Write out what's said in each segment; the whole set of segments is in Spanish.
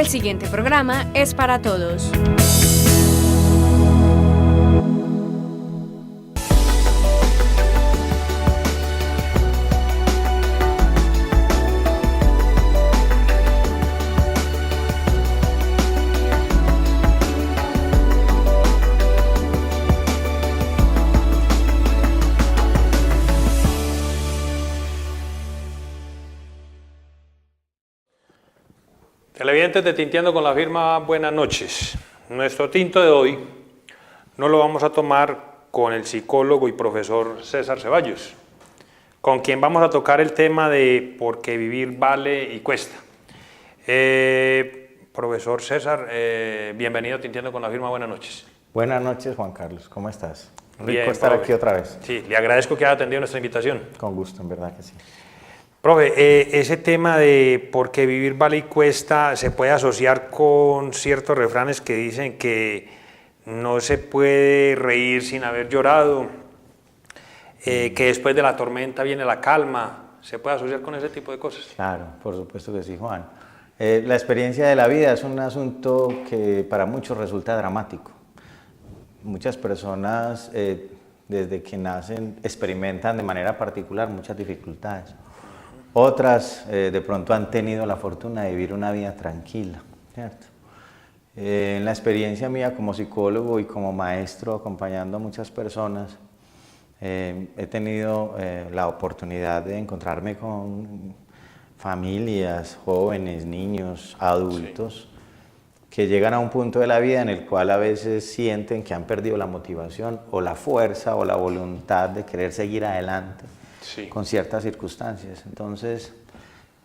El siguiente programa es para todos. Televidentes de Tinteando con la Firma, buenas noches. Nuestro tinto de hoy no lo vamos a tomar con el psicólogo y profesor César Ceballos, con quien vamos a tocar el tema de por qué vivir vale y cuesta. Profesor César, bienvenido a Tinteando con la Firma, buenas noches. Buenas noches, Juan Carlos, ¿cómo estás? Rico Bien, estar profe. Aquí otra vez. Sí, le agradezco que haya atendido nuestra invitación. Con gusto, en verdad que sí. Profe, ese tema de por qué vivir vale y cuesta se puede asociar con ciertos refranes que dicen que no se puede reír sin haber llorado, que después de la tormenta viene la calma. ¿Se puede asociar con ese tipo de cosas? Claro, por supuesto que sí, Juan. La experiencia de la vida es un asunto que para muchos resulta dramático. Muchas personas desde que nacen experimentan de manera particular muchas dificultades. Otras de pronto han tenido la fortuna de vivir una vida tranquila, ¿cierto? En la experiencia mía como psicólogo y como maestro acompañando a muchas personas, he tenido la oportunidad de encontrarme con familias, jóvenes, niños, adultos, que llegan a un punto de la vida en el cual a veces sienten que han perdido la motivación o la fuerza o la voluntad de querer seguir adelante. Sí. Con ciertas circunstancias. Entonces,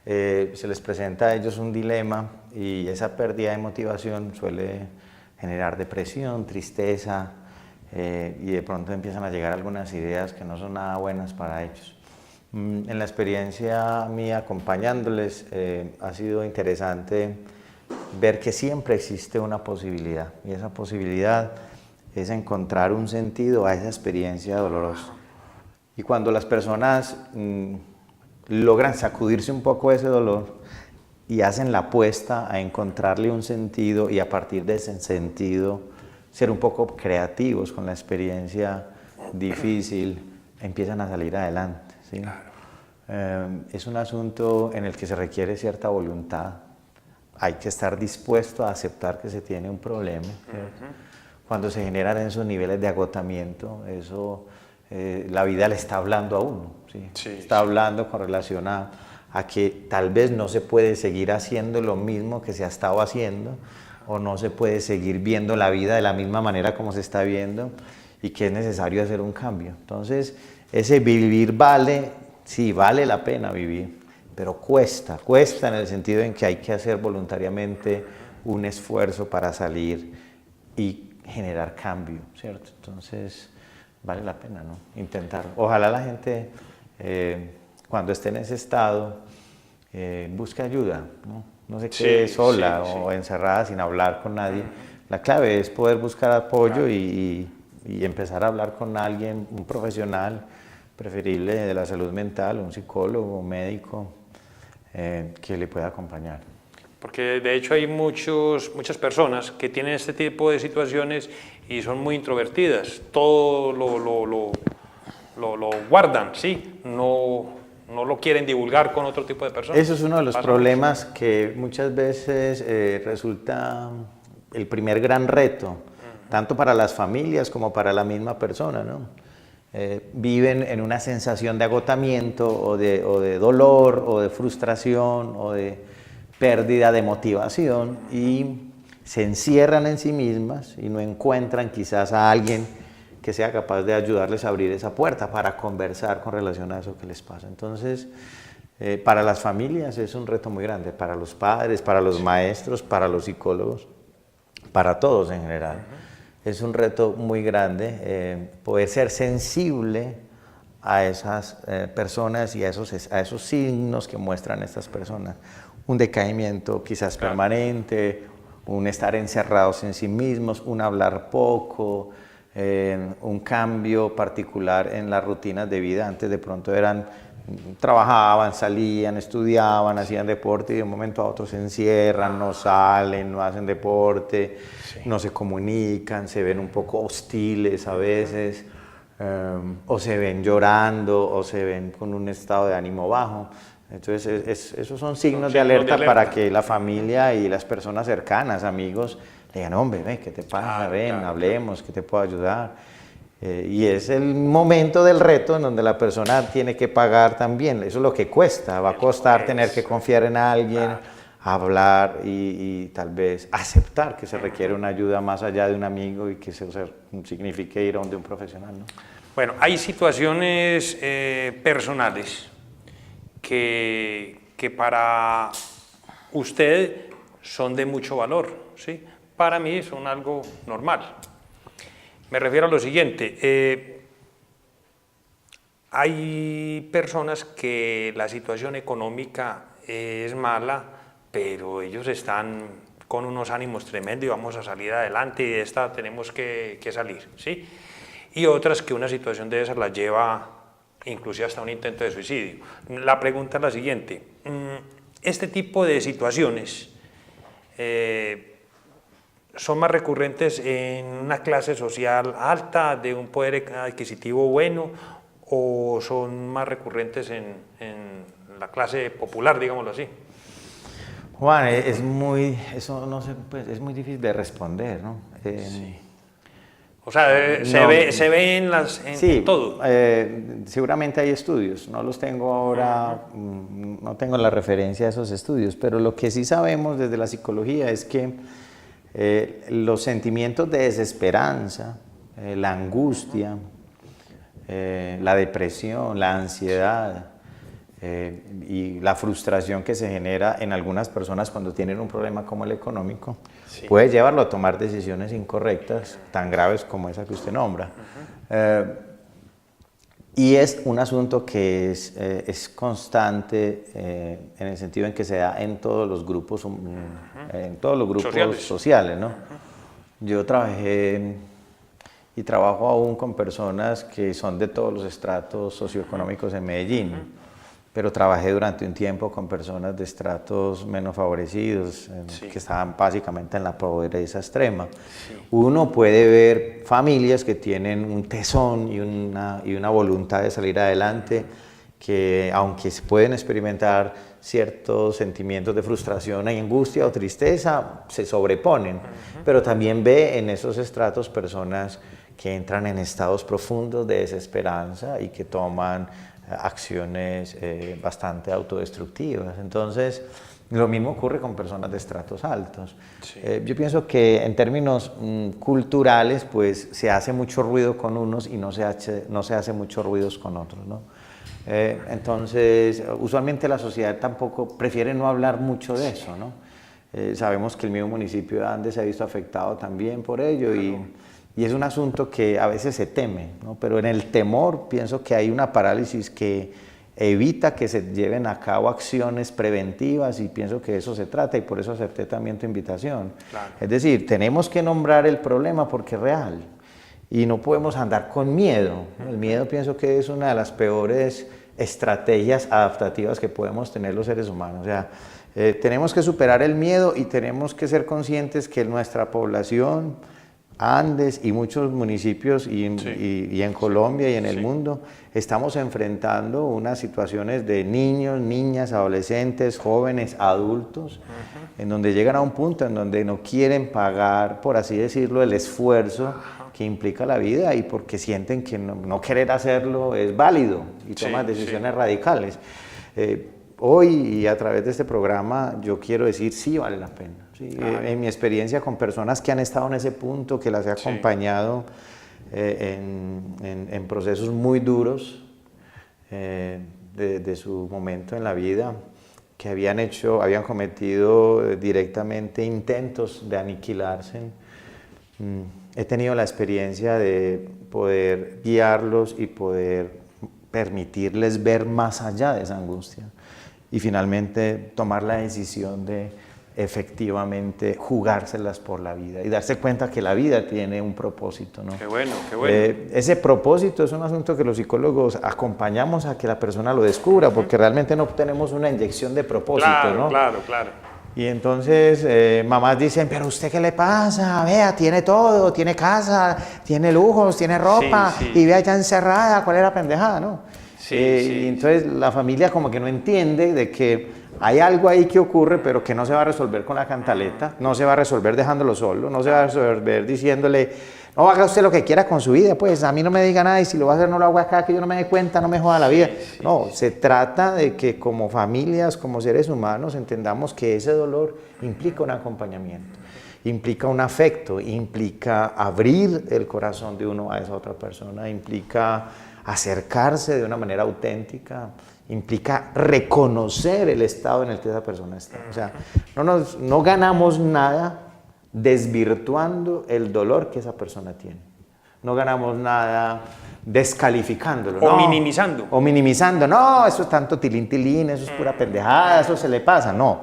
se les presenta a ellos un dilema y esa pérdida de motivación suele generar depresión, tristeza y de pronto empiezan a llegar algunas ideas que no son nada buenas para ellos. En la experiencia mía acompañándoles ha sido interesante ver que siempre existe una posibilidad y esa posibilidad es encontrar un sentido a esa experiencia dolorosa. Y cuando las personas logran sacudirse un poco ese dolor y hacen la apuesta a encontrarle un sentido y a partir de ese sentido ser un poco creativos con la experiencia difícil, empiezan a salir adelante, ¿sí? Claro. Es un asunto en el que se requiere cierta voluntad. Hay que estar dispuesto a aceptar que se tiene un problema. Cuando se generan esos niveles de agotamiento, eso... la vida le está hablando a uno, ¿sí? Sí, está hablando con relación a que tal vez no se puede seguir haciendo lo mismo que se ha estado haciendo o no se puede seguir viendo la vida de la misma manera como se está viendo y que es necesario hacer un cambio. Entonces, ese vivir vale, sí, vale la pena vivir, pero cuesta en el sentido en que hay que hacer voluntariamente un esfuerzo para salir y generar cambio, ¿cierto? Entonces... vale la pena, ¿no? Intentar. Ojalá la gente, cuando esté en ese estado, busque ayuda, ¿no? No se quede sola o encerrada sin hablar con nadie. La clave es poder buscar apoyo y empezar a hablar con alguien, un profesional, preferible de la salud mental, un psicólogo, un médico, que le pueda acompañar. Porque de hecho hay muchas personas que tienen este tipo de situaciones y son muy introvertidas, todo lo guardan, ¿sí? No lo quieren divulgar con otro tipo de personas. Eso es uno de los problemas que muchas veces resulta el primer gran reto, tanto para las familias como para la misma persona, ¿no? Viven en una sensación de agotamiento o de dolor o de frustración o de pérdida de motivación y se encierran en sí mismas y no encuentran quizás a alguien que sea capaz de ayudarles a abrir esa puerta para conversar con relación a eso que les pasa. Entonces, para las familias es un reto muy grande, para los padres, para los maestros, para los psicólogos, para todos en general. Es un reto muy grande poder ser sensible a esas personas y a esos signos que muestran estas personas. Un decaimiento quizás permanente, un estar encerrados en sí mismos, un hablar poco, un cambio particular en las rutinas de vida. Antes de pronto eran trabajaban, salían, estudiaban, hacían deporte y de un momento a otro se encierran, no salen, no hacen deporte, no se comunican, se ven un poco hostiles a veces, o se ven llorando, o se ven con un estado de ánimo bajo. Entonces, esos son signos de alerta para que la familia y las personas cercanas, amigos, le digan, hombre, ven, ¿qué te pasa? Ven, hablemos, ¿qué te puedo ayudar? Y es el momento del reto en donde la persona tiene que pagar también. Eso es lo que cuesta. Va a costar tener que confiar en alguien, hablar y tal vez aceptar que se requiere una ayuda más allá de un amigo y que eso signifique ir a donde un profesional, ¿no? Bueno, hay situaciones personales que para usted son de mucho valor, ¿sí? Para mí son algo normal. Me refiero a lo siguiente, hay personas que la situación económica es mala, pero ellos están con unos ánimos tremendos y vamos a salir adelante y de esta tenemos que salir, ¿sí? Y otras que una situación de esas las lleva inclusive hasta un intento de suicidio. La pregunta es la siguiente, este tipo de situaciones son más recurrentes en una clase social alta, de un poder adquisitivo bueno, o son más recurrentes en la clase popular, digámoslo así. Juan, eso no sé, pues, es muy difícil de responder, ¿no? Sí. O sea, se ve en todo. Seguramente hay estudios, no los tengo ahora, no tengo la referencia de esos estudios, pero lo que sí sabemos desde la psicología es que los sentimientos de desesperanza, la angustia, la depresión, la ansiedad y la frustración que se genera en algunas personas cuando tienen un problema como el económico, puede llevarlo a tomar decisiones incorrectas tan graves como esa que usted nombra. Y es un asunto que es constante en el sentido en que se da en todos los grupos, sociales, ¿no? Yo trabajé y trabajo aún con personas que son de todos los estratos socioeconómicos en Medellín, pero trabajé durante un tiempo con personas de estratos menos favorecidos, que estaban básicamente en la pobreza extrema. Uno puede ver familias que tienen un tesón y una voluntad de salir adelante, que aunque se pueden experimentar ciertos sentimientos de frustración, angustia o tristeza, se sobreponen, pero también ve en esos estratos personas que entran en estados profundos de desesperanza y que toman acciones bastante autodestructivas. Entonces, lo mismo ocurre con personas de estratos altos. Yo pienso que en términos culturales, pues se hace mucho ruido con unos y no se hace mucho ruido con otros, ¿no? Entonces, usualmente la sociedad tampoco prefiere no hablar mucho de eso, ¿no? Sabemos que el mismo municipio de Andes se ha visto afectado también por ello y es un asunto que a veces se teme, ¿no? Pero en el temor pienso que hay una parálisis que evita que se lleven a cabo acciones preventivas y pienso que de eso se trata y por eso acepté también tu invitación. Claro. Es decir, tenemos que nombrar el problema porque es real y no podemos andar con miedo. El miedo pienso que es una de las peores estrategias adaptativas que podemos tener los seres humanos. O sea, tenemos que superar el miedo y tenemos que ser conscientes que nuestra población, Andes y muchos municipios y en Colombia y en el mundo estamos enfrentando unas situaciones de niños, niñas, adolescentes, jóvenes, adultos, en donde llegan a un punto en donde no quieren pagar, por así decirlo, el esfuerzo que implica la vida y porque sienten que no querer hacerlo es válido y toman decisiones radicales. Hoy y a través de este programa yo quiero decir sí vale la pena. En mi experiencia con personas que han estado en ese punto, que las he acompañado en procesos muy duros de su momento en la vida, que habían cometido directamente intentos de aniquilarse. He tenido la experiencia de poder guiarlos y poder permitirles ver más allá de esa angustia y finalmente tomar la decisión de efectivamente jugárselas por la vida y darse cuenta que la vida tiene un propósito, ¿no? Qué bueno, qué bueno. Ese propósito es un asunto que los psicólogos acompañamos a que la persona lo descubra, porque realmente no tenemos una inyección de propósito, Claro, ¿no? claro. Y entonces mamás dicen, pero ¿usted qué le pasa? Vea, tiene todo, tiene casa, tiene lujos, tiene ropa, Sí. y ve allá encerrada, ¿cuál es la pendejada, no? Sí. Y entonces la familia como que no entiende de que hay algo ahí que ocurre, pero que no se va a resolver con la cantaleta, no se va a resolver dejándolo solo, no se va a resolver diciéndole, no haga usted lo que quiera con su vida, pues a mí no me diga nada y si lo va a hacer no lo hago acá, que yo no me dé cuenta, no me joda la vida. No, se trata de que como familias, como seres humanos, entendamos que ese dolor implica un acompañamiento, implica un afecto, implica abrir el corazón de uno a esa otra persona, implica acercarse de una manera auténtica, implica reconocer el estado en el que esa persona está. O sea, no ganamos nada desvirtuando el dolor que esa persona tiene. No ganamos nada descalificándolo. O no. minimizando. O minimizando. No, eso es tanto tilín, eso es pura pendejada, eso se le pasa. No,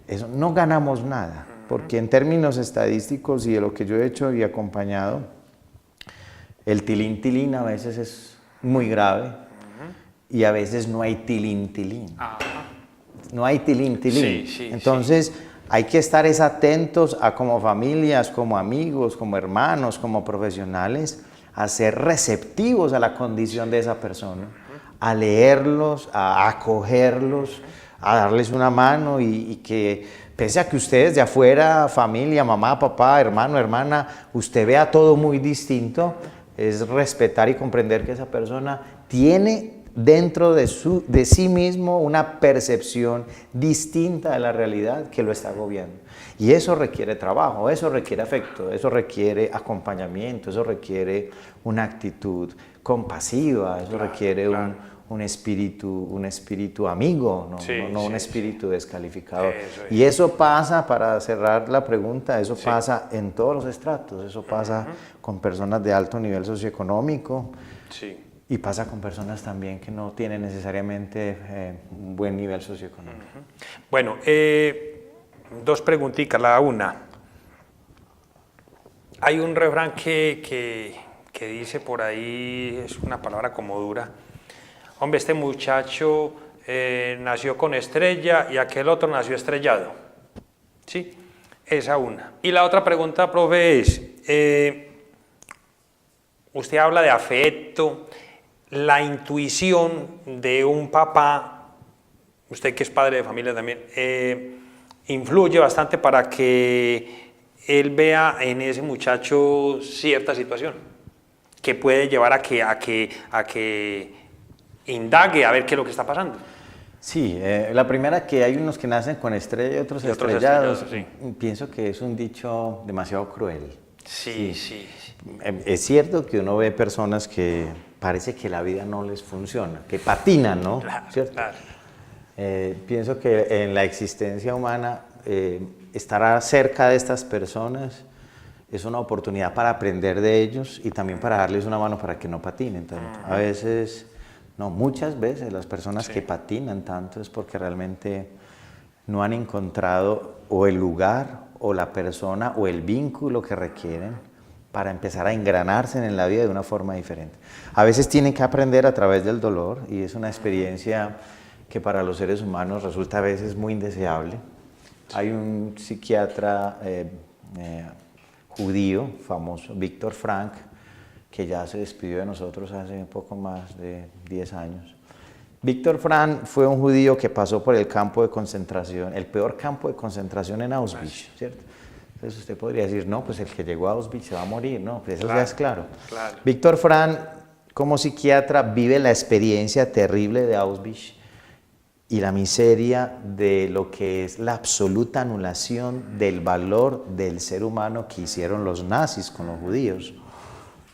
eso no ganamos nada. Porque en términos estadísticos y de lo que yo he hecho y acompañado, el tilín a veces es muy grave y a veces no hay tilín. No hay tilín. Sí, Entonces hay que estar atentos a como familias, como amigos, como hermanos, como profesionales, a ser receptivos a la condición de esa persona, a leerlos, a acogerlos, a darles una mano y que pese a que ustedes de afuera, familia, mamá, papá, hermano, hermana, usted vea todo muy distinto, es respetar y comprender que esa persona tiene dentro de sí mismo una percepción distinta de la realidad que lo está agobiando. Y eso requiere trabajo, eso requiere afecto, eso requiere acompañamiento, eso requiere una actitud compasiva, eso requiere un espíritu amigo, no un espíritu descalificador. Y eso pasa, para cerrar la pregunta, eso pasa en todos los estratos, eso pasa con personas de alto nivel socioeconómico. Y pasa con personas también que no tienen necesariamente un buen nivel socioeconómico. Bueno, dos preguntitas, la una. Hay un refrán que dice por ahí, es una palabra como dura, hombre, este muchacho nació con estrella y aquel otro nació estrellado. ¿Sí? Esa una. Y la otra pregunta, profe, es, usted habla de afecto, la intuición de un papá, usted que es padre de familia también, influye bastante para que él vea en ese muchacho cierta situación que puede llevar a que indague a ver qué es lo que está pasando. Sí, la primera, que hay unos que nacen con estrella y otros estrellados, pienso que es un dicho demasiado cruel. Sí. Es cierto que uno ve personas que parece que la vida no les funciona, que patinan, ¿no? Claro. Pienso que en la existencia humana estar cerca de estas personas es una oportunidad para aprender de ellos y también para darles una mano para que no patinen tanto. A veces, no, muchas veces las personas que patinan tanto es porque realmente no han encontrado o el lugar o la persona o el vínculo que requieren para empezar a engranarse en la vida de una forma diferente. A veces tienen que aprender a través del dolor y es una experiencia que para los seres humanos resulta a veces muy indeseable. Hay un psiquiatra judío famoso, Víctor Frank, que ya se despidió de nosotros hace un poco más de 10 años. Víctor Frank fue un judío que pasó por el campo de concentración, el peor campo de concentración en Auschwitz, ¿cierto? Entonces usted podría decir, no, pues el que llegó a Auschwitz se va a morir, no, pues eso ya es claro. Víctor Frank, como psiquiatra, vive la experiencia terrible de Auschwitz y la miseria de lo que es la absoluta anulación del valor del ser humano que hicieron los nazis con los judíos.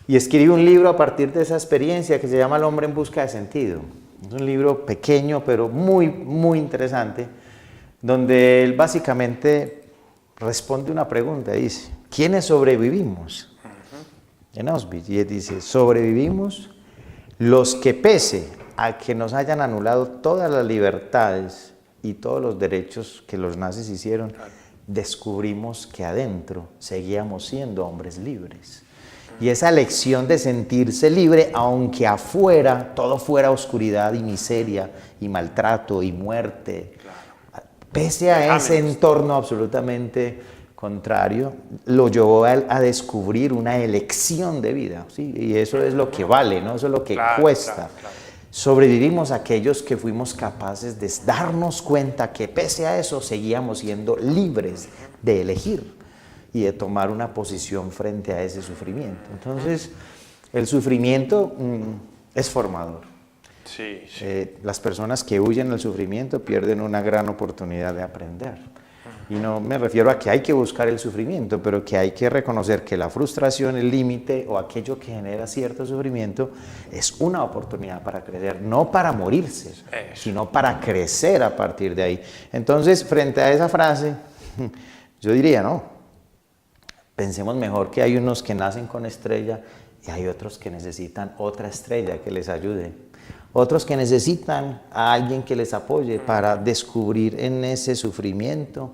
Y escribe un libro a partir de esa experiencia que se llama El hombre en busca de sentido. Es un libro pequeño, pero muy, muy interesante, donde él básicamente responde una pregunta, dice, ¿quiénes sobrevivimos en Auschwitz? Y él dice, sobrevivimos los que pese a que nos hayan anulado todas las libertades y todos los derechos que los nazis hicieron, descubrimos que adentro seguíamos siendo hombres libres. Y esa lección de sentirse libre, aunque afuera todo fuera oscuridad y miseria y maltrato y muerte, pese a ese entorno absolutamente contrario, lo llevó a descubrir una elección de vida, ¿sí? Y eso es lo que vale, ¿no? Eso es lo que cuesta. Sobrevivimos aquellos que fuimos capaces de darnos cuenta que pese a eso seguíamos siendo libres de elegir y de tomar una posición frente a ese sufrimiento. Entonces, el sufrimiento es formador. Sí, sí. Las personas que huyen del sufrimiento pierden una gran oportunidad de aprender. Y no me refiero a que hay que buscar el sufrimiento, pero que hay que reconocer que la frustración, el límite o aquello que genera cierto sufrimiento es una oportunidad para crecer, no para morirse, sino para crecer a partir de ahí. Entonces, frente a esa frase, yo diría, no, pensemos mejor que hay unos que nacen con estrella y hay otros que necesitan otra estrella que les ayude. Otros que necesitan a alguien que les apoye para descubrir en ese sufrimiento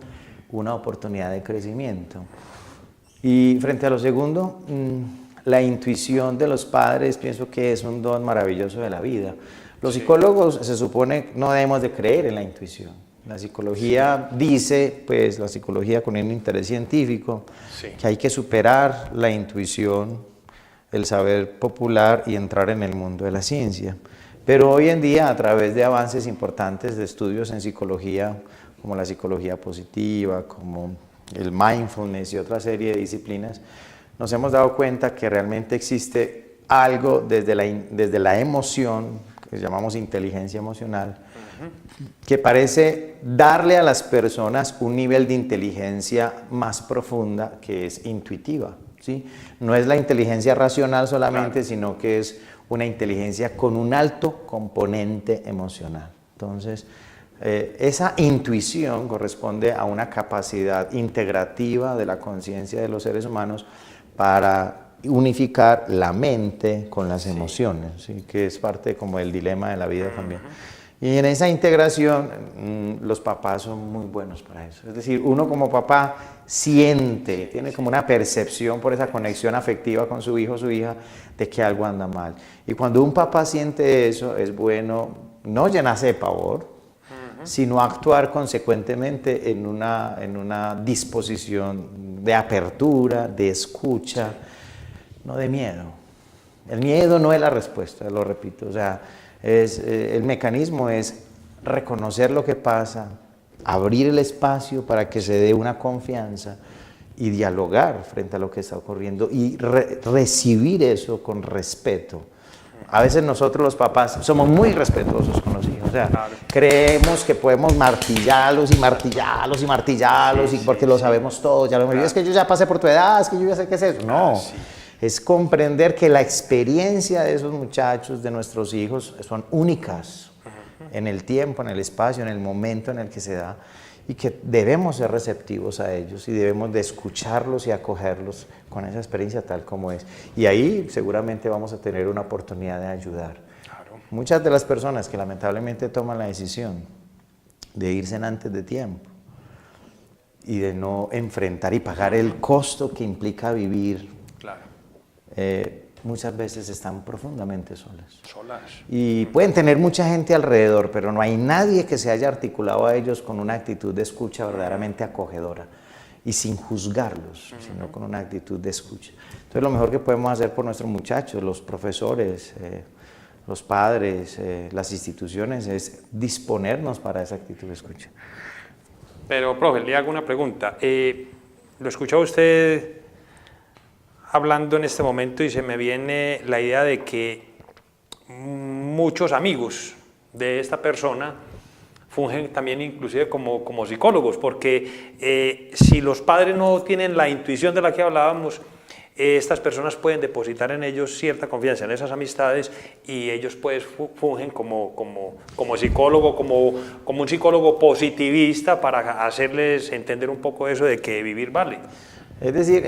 una oportunidad de crecimiento. Y frente a lo segundo, la intuición de los padres pienso que es un don maravilloso de la vida. Los psicólogos se supone no debemos de creer en la intuición. La psicología dice, pues la psicología con un interés científico, que hay que superar la intuición, el saber popular y entrar en el mundo de la ciencia. Pero hoy en día, a través de avances importantes de estudios en psicología, como la psicología positiva, como el mindfulness y otra serie de disciplinas, nos hemos dado cuenta que realmente existe algo desde la emoción, que llamamos inteligencia emocional, que parece darle a las personas un nivel de inteligencia más profunda que es intuitiva, ¿sí? No es la inteligencia racional solamente, sino que es una inteligencia con un alto componente emocional. Entonces, esa intuición corresponde a una capacidad integrativa de la conciencia de los seres humanos para unificar la mente con las emociones, ¿sí? Que es parte como del dilema de la vida también. Y en esa integración, los papás son muy buenos para eso. Es decir, uno como papá siente, tiene como una percepción por esa conexión afectiva con su hijo o su hija de que algo anda mal. Y cuando un papá siente eso, es bueno no llenarse de pavor, sino actuar consecuentemente en una disposición de apertura, de escucha, no de miedo. El miedo no es la respuesta, lo repito. O sea, el mecanismo es reconocer lo que pasa, abrir el espacio para que se dé una confianza y dialogar frente a lo que está ocurriendo y recibir eso con respeto. A veces nosotros los papás somos muy respetuosos con los hijos, o sea, creemos que podemos martillarlos y martillarlos y martillarlos y porque lo sabemos todo, ya lo hemos visto, es que yo ya pasé por tu edad, es que yo ya sé qué es eso. No, es comprender que la experiencia de esos muchachos, de nuestros hijos, son únicas en el tiempo, en el espacio, en el momento en el que se da y que debemos ser receptivos a ellos y debemos de escucharlos y acogerlos con esa experiencia tal como es. Y ahí seguramente vamos a tener una oportunidad de ayudar. Claro. Muchas de las personas que lamentablemente toman la decisión de irse antes de tiempo y de no enfrentar y pagar el costo que implica vivir, muchas veces están profundamente solas. Y pueden tener mucha gente alrededor, pero no hay nadie que se haya articulado a ellos con una actitud de escucha verdaderamente acogedora y sin juzgarlos, sino con una actitud de escucha. Entonces lo mejor que podemos hacer por nuestros muchachos, los profesores, los padres, las instituciones, es disponernos para esa actitud de escucha. Pero, profe, le hago una pregunta. ¿Lo escuchó usted hablando en este momento y se me viene la idea de que muchos amigos de esta persona fungen también inclusive como psicólogos, porque si los padres no tienen la intuición de la que hablábamos, estas personas pueden depositar en ellos cierta confianza en esas amistades y ellos pues fungen como psicólogo, como un psicólogo positivista para hacerles entender un poco eso de que vivir vale. Es decir,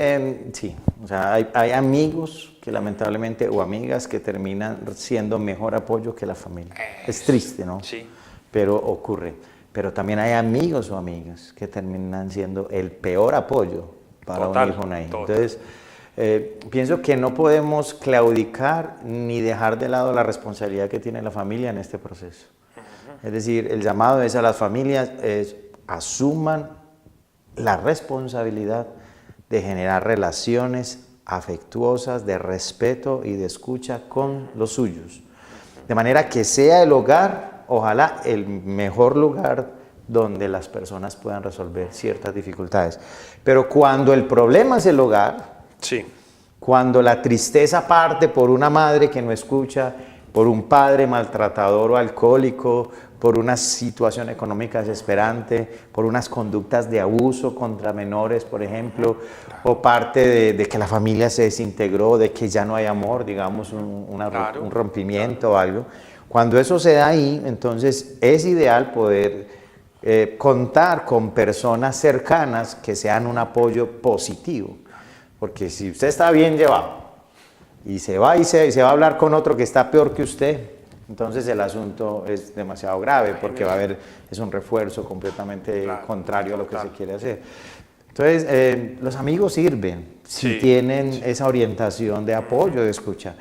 sí, o sea, hay amigos que lamentablemente, o amigas que terminan siendo mejor apoyo que la familia. Es triste, ¿no? Sí. Pero ocurre. pero también hay amigos o amigas que terminan siendo el peor apoyo para un hijo o una hija. Entonces, pienso que no podemos claudicar ni dejar de lado la responsabilidad que tiene la familia en este proceso. Es decir, el llamado es a las familias, asuman la responsabilidad de generar relaciones afectuosas, de respeto y de escucha con los suyos. De manera que sea el hogar, ojalá, el mejor lugar donde las personas puedan resolver ciertas dificultades. Pero cuando el problema es el hogar, sí, cuando la tristeza parte por una madre que no escucha, por un padre maltratador o alcohólico, por una situación económica desesperante, por unas conductas de abuso contra menores, por ejemplo, o parte de que la familia se desintegró, de que ya no hay amor, digamos, un rompimiento o algo. Cuando eso se da ahí, entonces es ideal poder contar con personas cercanas que sean un apoyo positivo. Porque si usted está bien llevado y se va a hablar con otro que está peor que usted, entonces el asunto es demasiado grave porque es un refuerzo completamente contrario a lo que se quiere hacer. Entonces, los amigos sirven si tienen esa orientación de apoyo, de escucha,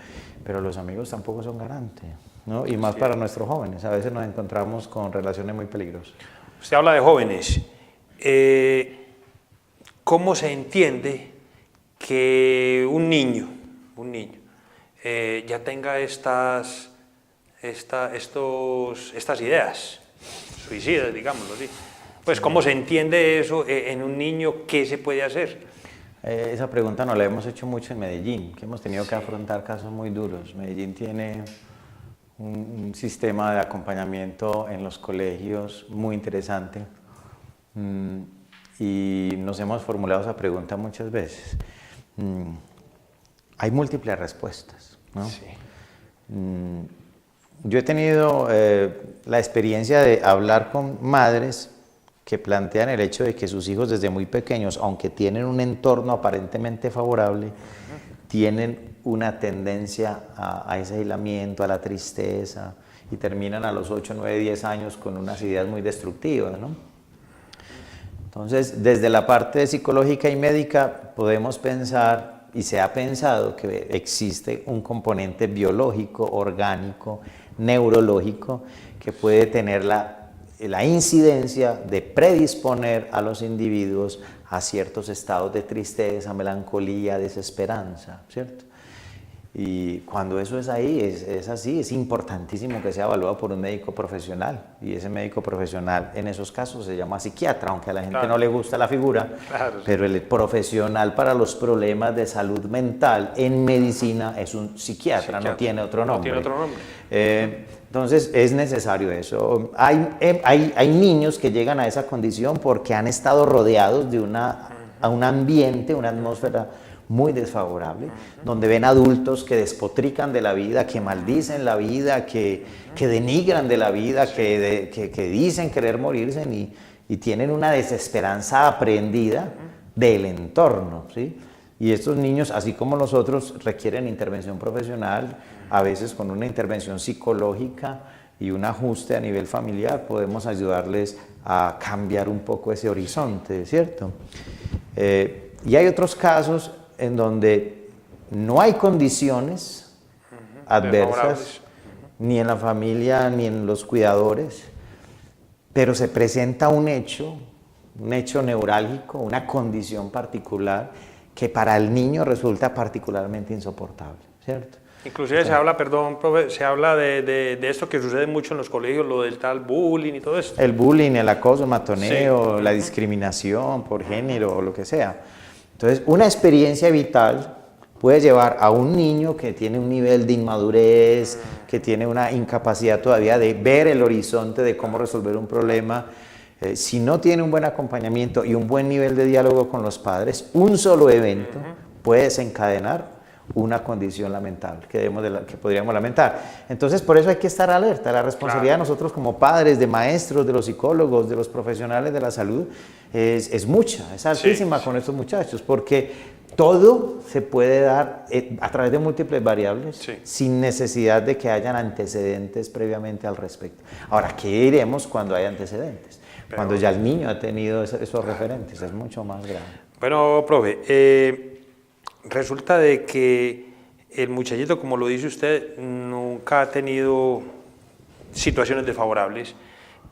pero los amigos tampoco son garantes, ¿no? Y más para nuestros jóvenes, a veces nos encontramos con relaciones muy peligrosas. Usted habla de jóvenes. ¿Cómo se entiende que un niño ya tenga estas ideas suicidas, digámoslo así? Pues, ¿cómo se entiende eso en un niño? ¿Qué se puede hacer? Esa pregunta nos la hemos hecho mucho en Medellín, que hemos tenido que afrontar casos muy duros. Medellín tiene un sistema de acompañamiento en los colegios muy interesante y nos hemos formulado esa pregunta muchas veces. Hay múltiples respuestas, ¿no? Sí. Yo he tenido la experiencia de hablar con madres que plantean el hecho de que sus hijos desde muy pequeños, aunque tienen un entorno aparentemente favorable, tienen una tendencia a ese aislamiento, a la tristeza, y terminan a los 8, 9, 10 años con unas ideas muy destructivas, ¿no? Entonces, desde la parte psicológica y médica podemos pensar, y se ha pensado, que existe un componente biológico, orgánico, neurológico, que puede tener la incidencia de predisponer a los individuos a ciertos estados de tristeza, melancolía, desesperanza, ¿cierto? Y cuando eso es ahí, es así, es importantísimo que sea evaluado por un médico profesional. Y ese médico profesional en esos casos se llama psiquiatra, aunque a la gente no le gusta la figura, pero el profesional para los problemas de salud mental en medicina es un psiquiatra, no tiene otro nombre. No tiene otro nombre. Entonces es necesario eso. Hay niños que llegan a esa condición porque han estado rodeados de un ambiente, una atmósfera muy desfavorable, donde ven adultos que despotrican de la vida, que maldicen la vida, que denigran de la vida, que dicen querer morirse y tienen una desesperanza aprendida del entorno, ¿sí? Y estos niños, así como los otros, requieren intervención profesional, a veces con una intervención psicológica y un ajuste a nivel familiar podemos ayudarles a cambiar un poco ese horizonte, ¿cierto? Y hay otros casos en donde no hay condiciones adversas, ni en la familia ni en los cuidadores, pero se presenta un hecho neurálgico, una condición particular que para el niño resulta particularmente insoportable, ¿cierto? Inclusive se habla, perdón, profe, se habla de esto que sucede mucho en los colegios, lo del tal bullying y todo esto. El bullying, el acoso, el matoneo, la discriminación por género o lo que sea. Entonces, una experiencia vital puede llevar a un niño que tiene un nivel de inmadurez, que tiene una incapacidad todavía de ver el horizonte de cómo resolver un problema. Si no tiene un buen acompañamiento y un buen nivel de diálogo con los padres, un solo evento puede desencadenar una condición lamentable que podríamos lamentar. Entonces, por eso hay que estar alerta. La responsabilidad de nosotros como padres, de maestros, de los psicólogos, de los profesionales de la salud es mucha, es altísima con estos muchachos, porque todo se puede dar a través de múltiples variables sin necesidad de que hayan antecedentes previamente al respecto. Ahora, ¿qué diremos cuando hay antecedentes? Cuando ya el niño ha tenido esos referentes, es mucho más grave. Bueno, profe, resulta de que el muchachito, como lo dice usted, nunca ha tenido situaciones desfavorables,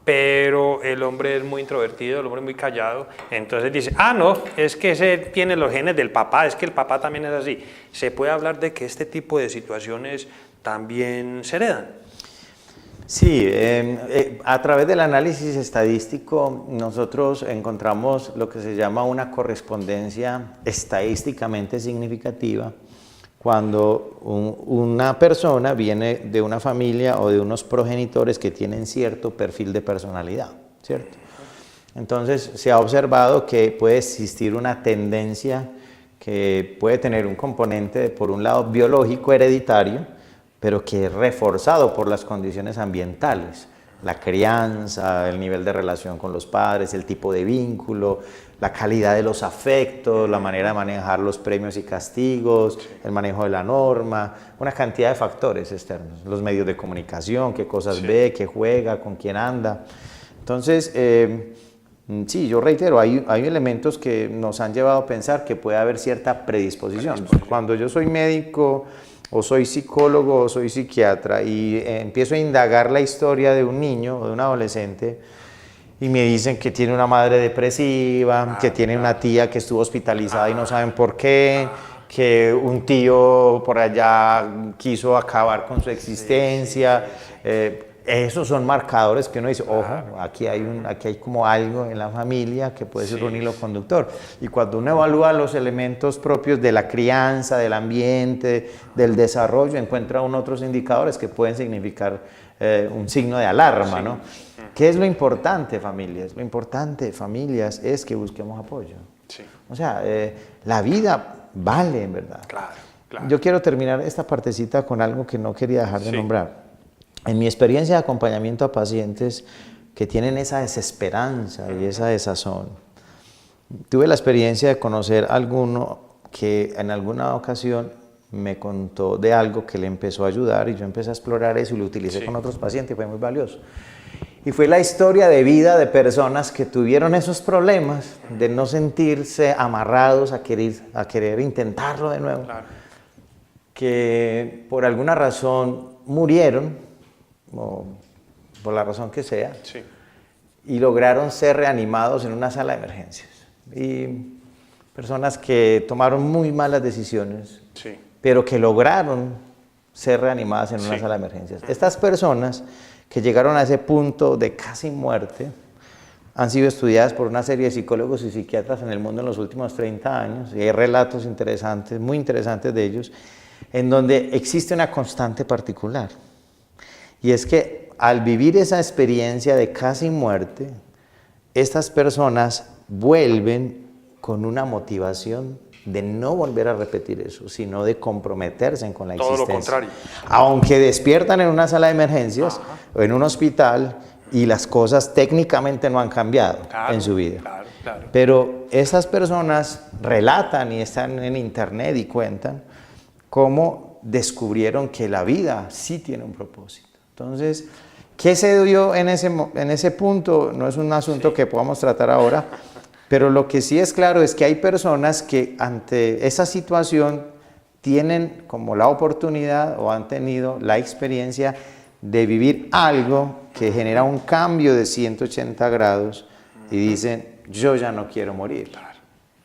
pero el hombre es muy introvertido, el hombre es muy callado, entonces dice, no, es que ese tiene los genes del papá, es que el papá también es así. ¿Se puede hablar de que este tipo de situaciones también se heredan? Sí, a través del análisis estadístico nosotros encontramos lo que se llama una correspondencia estadísticamente significativa cuando una persona viene de una familia o de unos progenitores que tienen cierto perfil de personalidad, ¿cierto? Entonces se ha observado que puede existir una tendencia que puede tener un componente, por un lado, biológico, hereditario, pero que es reforzado por las condiciones ambientales, la crianza, el nivel de relación con los padres, el tipo de vínculo, la calidad de los afectos, la manera de manejar los premios y castigos, el manejo de la norma, una cantidad de factores externos, los medios de comunicación, qué cosas ve, qué juega, con quién anda. Entonces, sí, yo reitero, hay elementos que nos han llevado a pensar que puede haber cierta predisposición. Cuando yo soy médico o soy psicólogo o soy psiquiatra y empiezo a indagar la historia de un niño o de un adolescente y me dicen que tiene una madre depresiva, que tiene una tía que estuvo hospitalizada y no saben por qué, que un tío por allá quiso acabar con su existencia, esos son marcadores que uno dice, ojo, aquí hay como algo en la familia que puede ser un hilo conductor. Y cuando uno evalúa los elementos propios de la crianza, del ambiente, del desarrollo, encuentra otros indicadores que pueden significar un signo de alarma, ¿no? ¿Qué es lo importante, familias? Lo importante, familias, es que busquemos apoyo. O sea, la vida vale, en verdad. Claro. Yo quiero terminar esta partecita con algo que no quería dejar de nombrar. En mi experiencia de acompañamiento a pacientes que tienen esa desesperanza y esa desazón, tuve la experiencia de conocer a alguno que en alguna ocasión me contó de algo que le empezó a ayudar y yo empecé a explorar eso y lo utilicé con otros pacientes y fue muy valioso. Y fue la historia de vida de personas que tuvieron esos problemas de no sentirse amarrados a querer intentarlo de nuevo, que por alguna razón murieron, o por la razón que sea, y lograron ser reanimados en una sala de emergencias. Y personas que tomaron muy malas decisiones, pero que lograron ser reanimadas en una sala de emergencias. Estas personas que llegaron a ese punto de casi muerte han sido estudiadas por una serie de psicólogos y psiquiatras en el mundo en los últimos 30 años, y hay relatos interesantes, muy interesantes de ellos, en donde existe una constante particular. Y es que al vivir esa experiencia de casi muerte, estas personas vuelven con una motivación de no volver a repetir eso, sino de comprometerse con la existencia. Todo lo contrario. Aunque despiertan en una sala de emergencias o en un hospital y las cosas técnicamente no han cambiado en su vida. Pero esas personas relatan y están en internet y cuentan cómo descubrieron que la vida sí tiene un propósito. Entonces, ¿qué se dio en ese punto? No es un asunto que podamos tratar ahora, pero lo que sí es claro es que hay personas que ante esa situación tienen como la oportunidad o han tenido la experiencia de vivir algo que genera un cambio de 180 grados y dicen, yo ya no quiero morir.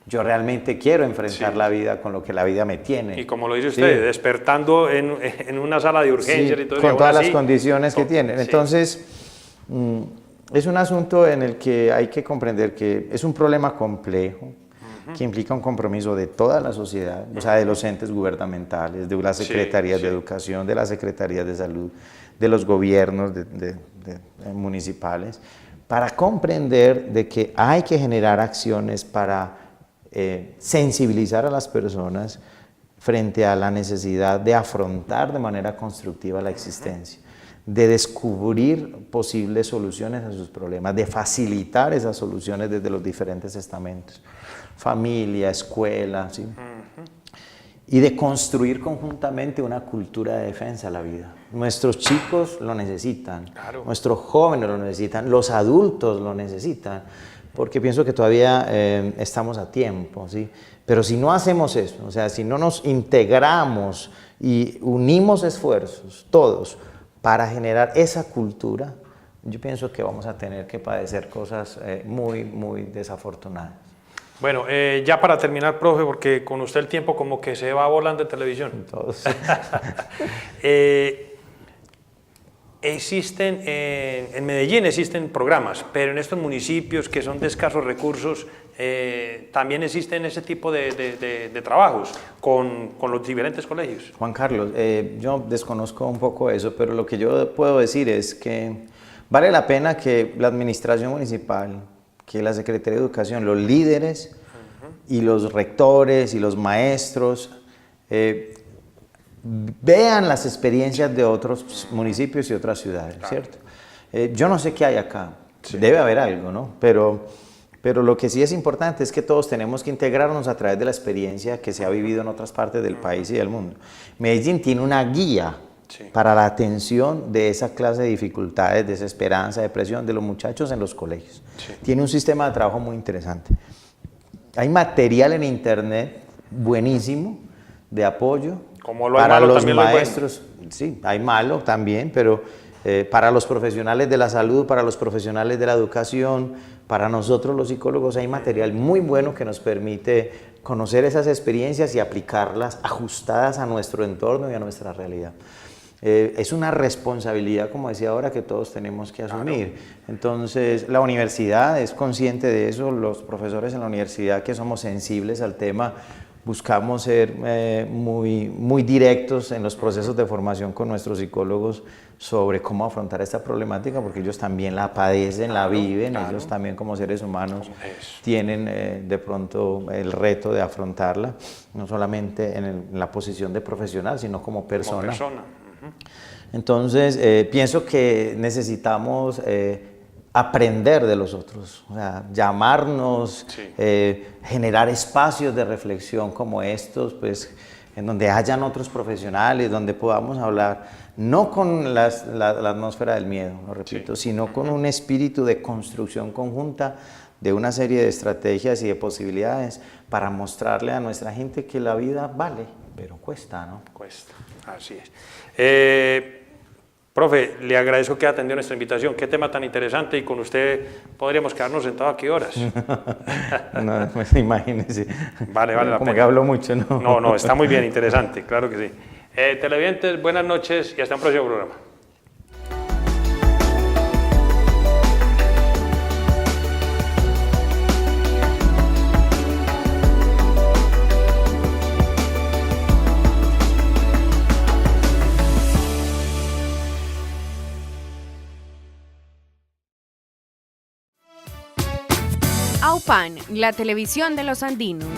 Yo realmente quiero enfrentar la vida con lo que la vida me tiene. Y como lo dice usted, despertando en una sala de urgencias y todo eso. Con todas las condiciones que tienen. Entonces, es un asunto en el que hay que comprender que es un problema complejo, que implica un compromiso de toda la sociedad, o sea, de los entes gubernamentales, de las secretarías de educación, de las secretarías de salud, de los gobiernos municipales, para comprender de que hay que generar acciones para sensibilizar a las personas frente a la necesidad de afrontar de manera constructiva la existencia, de descubrir posibles soluciones a sus problemas, de facilitar esas soluciones desde los diferentes estamentos, familia, escuela, ¿sí? Y de construir conjuntamente una cultura de defensa de la vida. Nuestros chicos lo necesitan, claro. Nuestros jóvenes lo necesitan, los adultos lo necesitan, porque pienso que todavía estamos a tiempo, ¿sí? Pero si no hacemos eso, o sea, si no nos integramos y unimos esfuerzos, todos, para generar esa cultura, yo pienso que vamos a tener que padecer cosas muy, muy desafortunadas. Bueno, ya para terminar, profe, porque con usted el tiempo como que se va volando en televisión. Todos. Existen, en Medellín existen programas, pero en estos municipios que son de escasos recursos, también existen ese tipo de trabajos con los diferentes colegios. Juan Carlos, yo desconozco un poco eso, pero lo que yo puedo decir es que vale la pena que la administración municipal, que la Secretaría de Educación, los líderes y los rectores y los maestros vean las experiencias de otros municipios y otras ciudades, claro. ¿Cierto? Yo no sé qué hay acá, sí. Debe haber algo, ¿no? Pero lo que sí es importante es que todos tenemos que integrarnos a través de la experiencia que se ha vivido en otras partes del país y del mundo. Medellín tiene una guía, sí, para la atención de esa clase de dificultades, desesperanza, depresión de los muchachos en los colegios. Sí. Tiene un sistema de trabajo muy interesante. Hay material en internet buenísimo de apoyo. Como lo hay para malo, los maestros, sí, hay malo también, pero para los profesionales de la salud, para los profesionales de la educación, para nosotros los psicólogos hay material muy bueno que nos permite conocer esas experiencias y aplicarlas ajustadas a nuestro entorno y a nuestra realidad. Es una responsabilidad, como decía ahora, que todos tenemos que asumir. Entonces, la universidad es consciente de eso, los profesores en la universidad que somos sensibles al tema, buscamos ser muy directos en los procesos de formación con nuestros psicólogos sobre cómo afrontar esta problemática, porque ellos también la padecen, la viven, ellos también como seres humanos tienen de pronto el reto de afrontarla, no solamente en la posición de profesional, sino como persona. Entonces, pienso que necesitamos aprender de los otros, o sea, llamarnos, sí, generar espacios de reflexión como estos, pues, en donde hayan otros profesionales, donde podamos hablar, no con la atmósfera del miedo, lo repito, sí, sino con un espíritu de construcción conjunta de una serie de estrategias y de posibilidades para mostrarle a nuestra gente que la vida vale, pero cuesta, ¿no? Cuesta, así es. Profe, le agradezco que atendió nuestra invitación. Qué tema tan interesante, y con usted podríamos quedarnos sentados aquí horas. No, pues imagínese. Vale la pena. Como que hablo mucho, ¿no? No, está muy bien, interesante, claro que sí. Televidentes, buenas noches y hasta un próximo programa. AUPAN, la televisión de los andinos.